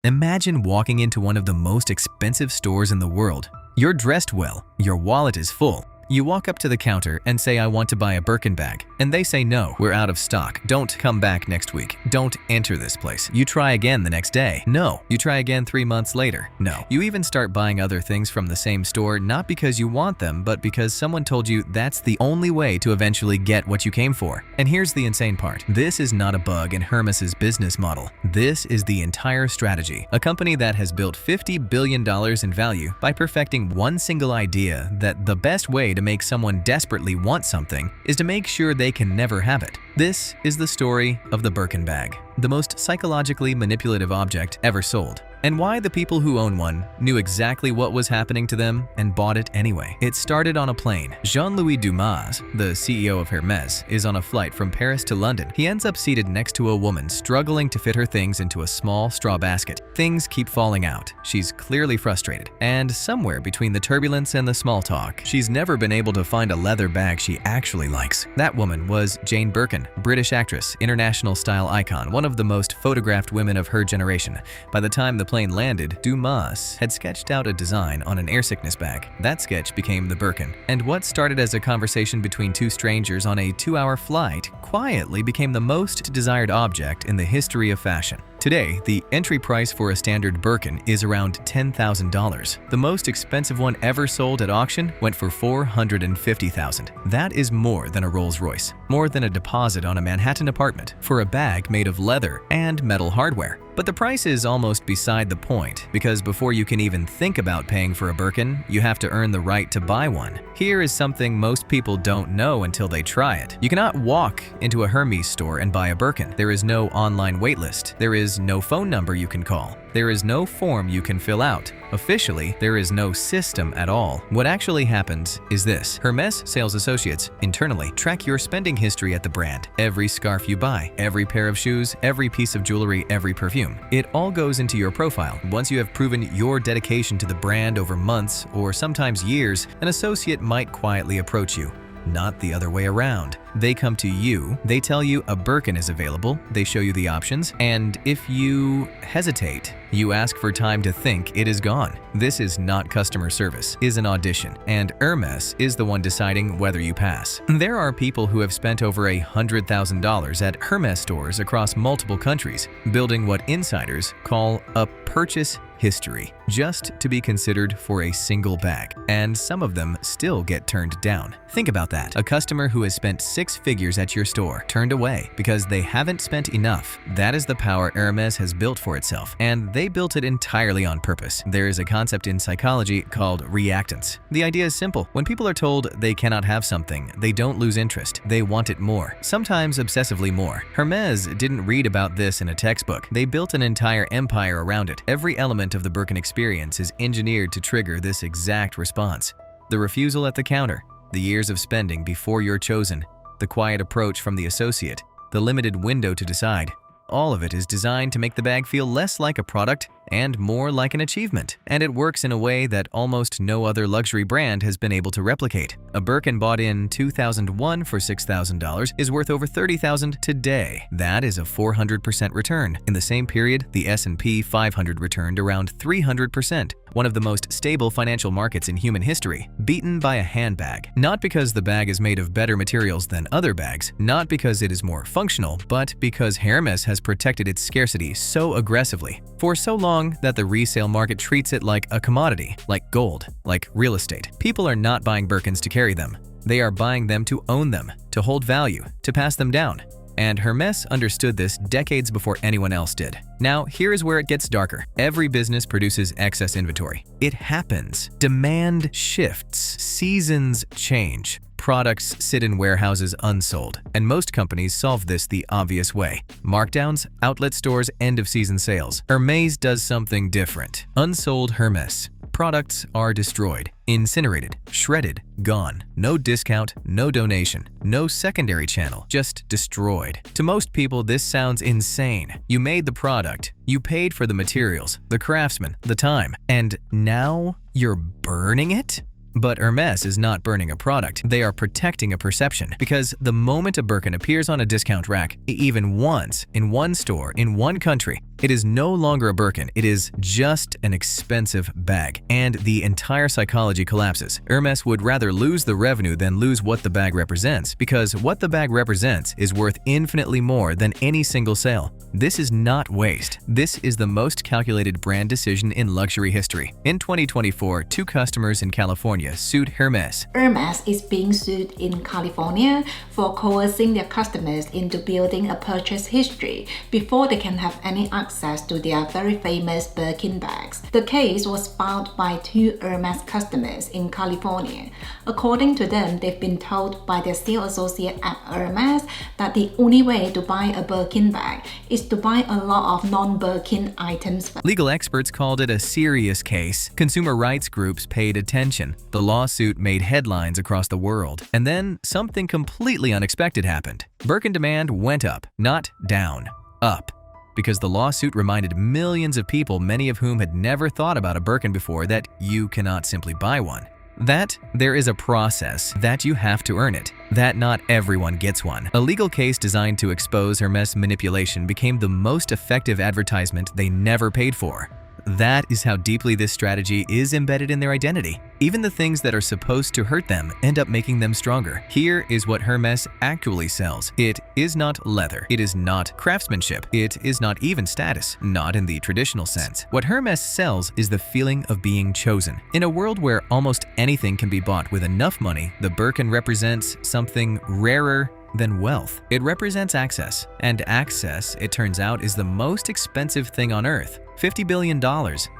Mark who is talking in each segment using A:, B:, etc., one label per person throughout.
A: Imagine walking into one of the most expensive stores in the world. You're dressed well, your wallet is full. You walk up to the counter and say, "I want to buy a Birkin bag." And they say, "No, we're out of stock. Don't come back next week. Don't enter this place." You try again the next day. No. You try again 3 months later. No. You even start buying other things from the same store, not because you want them, but because someone told you that's the only way to eventually get what you came for. And here's the insane part. This is not a bug in Hermès' business model. This is the entire strategy. A company that has built $50 billion in value by perfecting one single idea that the best way to make someone desperately want something is to make sure they can never have it. This is the story of the Birkin bag, the most psychologically manipulative object ever sold, and why the people who own one knew exactly what was happening to them and bought it anyway. It started on a plane. Jean-Louis Dumas, the CEO of Hermès, is on a flight from Paris to London. He ends up seated next to a woman struggling to fit her things into a small straw basket. Things keep falling out. She's clearly frustrated. And somewhere between the turbulence and the small talk, she's never been able to find a leather bag she actually likes. That woman was Jane Birkin, British actress, international style icon, one of the most photographed women of her generation. By the time the plane landed, Dumas had sketched out a design on an airsickness bag. That sketch became the Birkin. And what started as a conversation between two strangers on a 2-hour flight quietly became the most desired object in the history of fashion. Today, the entry price for a standard Birkin is around $10,000. The most expensive one ever sold at auction went for $450,000. That is more than a Rolls-Royce, more than a deposit on a Manhattan apartment for a bag made of leather and metal hardware. But the price is almost beside the point, because before you can even think about paying for a Birkin, you have to earn the right to buy one. Here is something most people don't know until they try it. You cannot walk into a Hermès store and buy a Birkin. There is no online waitlist. There is no phone number you can call. There is no form you can fill out. Officially, there is no system at all. What actually happens is this. Hermès sales associates internally track your spending history at the brand. Every scarf you buy, every pair of shoes, every piece of jewelry, every perfume. It all goes into your profile. Once you have proven your dedication to the brand over months or sometimes years, an associate might quietly approach you. Not the other way around. They come to you, they tell you a Birkin is available, they show you the options, and if you hesitate, you ask for time to think, it is gone. This is not customer service, it is an audition, and Hermès is the one deciding whether you pass. There are people who have spent over $100,000 at Hermès stores across multiple countries, building what insiders call a purchase history, just to be considered for a single bag, and some of them still get turned down. Think about that. A customer who has spent 6 figures at your store turned away because they haven't spent enough. That is the power Hermès has built for itself, and they built it entirely on purpose. There is a concept in psychology called reactance. The idea is simple. When people are told they cannot have something, they don't lose interest. They want it more, sometimes obsessively more. Hermès didn't read about this in a textbook. They built an entire empire around it. Every element of the Birkin experience is engineered to trigger this exact response. The refusal at the counter, the years of spending before you're chosen, the quiet approach from the associate, the limited window to decide. All of it is designed to make the bag feel less like a product and more like an achievement. And it works in a way that almost no other luxury brand has been able to replicate. A Birkin bought in 2001 for $6,000 is worth over $30,000 today. That is a 400% return. In the same period, the S&P 500 returned around 300%. One of the most stable financial markets in human history, beaten by a handbag. Not because the bag is made of better materials than other bags, not because it is more functional, but because Hermès has protected its scarcity so aggressively for so long that the resale market treats it like a commodity, like gold, like real estate. People are not buying Birkins to carry them. They are buying them to own them, to hold value, to pass them down. And Hermès understood this decades before anyone else did. Now, here is where it gets darker. Every business produces excess inventory. It happens. Demand shifts. Seasons change. Products sit in warehouses unsold, and most companies solve this the obvious way. Markdowns, outlet stores, end-of-season sales. Hermès does something different. Unsold Hermès. Products are destroyed, incinerated, shredded, gone. No discount, no donation, no secondary channel, just destroyed. To most people, this sounds insane. You made the product, you paid for the materials, the craftsman, the time, and now you're burning it? But Hermès is not burning a product, they are protecting a perception. Because the moment a Birkin appears on a discount rack, even once, in one store, in one country, It is no longer a Birkin, it is just an expensive bag. And the entire psychology collapses. Hermès would rather lose the revenue than lose what the bag represents, because what the bag represents is worth infinitely more than any single sale. This is not waste. This is the most calculated brand decision in luxury history. In 2024, 2 customers in California sued Hermès.
B: Hermès is being sued in California for coercing their customers into building a purchase history before they can have any access to their very famous Birkin bags. The case was filed by 2 Hermès customers in California. According to them, they've been told by their sales associate at Hermès that the only way to buy a Birkin bag is to buy a lot of non-Birkin items.
A: Legal experts called it a serious case. Consumer rights groups paid attention. The lawsuit made headlines across the world. And then something completely unexpected happened. Birkin demand went up, not down, up. Because the lawsuit reminded millions of people, many of whom had never thought about a Birkin before, that you cannot simply buy one. That there is a process, that you have to earn it, that not everyone gets one. A legal case designed to expose Hermès manipulation became the most effective advertisement they never paid for. That is how deeply this strategy is embedded in their identity. Even the things that are supposed to hurt them end up making them stronger. Here is what Hermès actually sells. It is not leather. It is not craftsmanship. It is not even status, not in the traditional sense. What Hermès sells is the feeling of being chosen. In a world where almost anything can be bought with enough money, the Birkin represents something rarer than wealth. It represents access, and access, it turns out, is the most expensive thing on earth. $50 billion,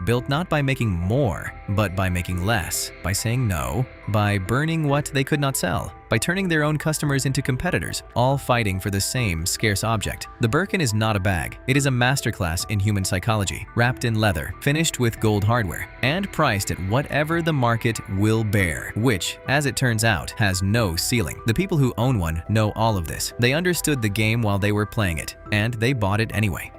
A: built not by making more, but by making less, by saying no, by burning what they could not sell, by turning their own customers into competitors, all fighting for the same scarce object. The Birkin is not a bag. It is a masterclass in human psychology, wrapped in leather, finished with gold hardware, and priced at whatever the market will bear, which, as it turns out, has no ceiling. The people who own one know all of this. They understood the game while they were playing it, and they bought it anyway.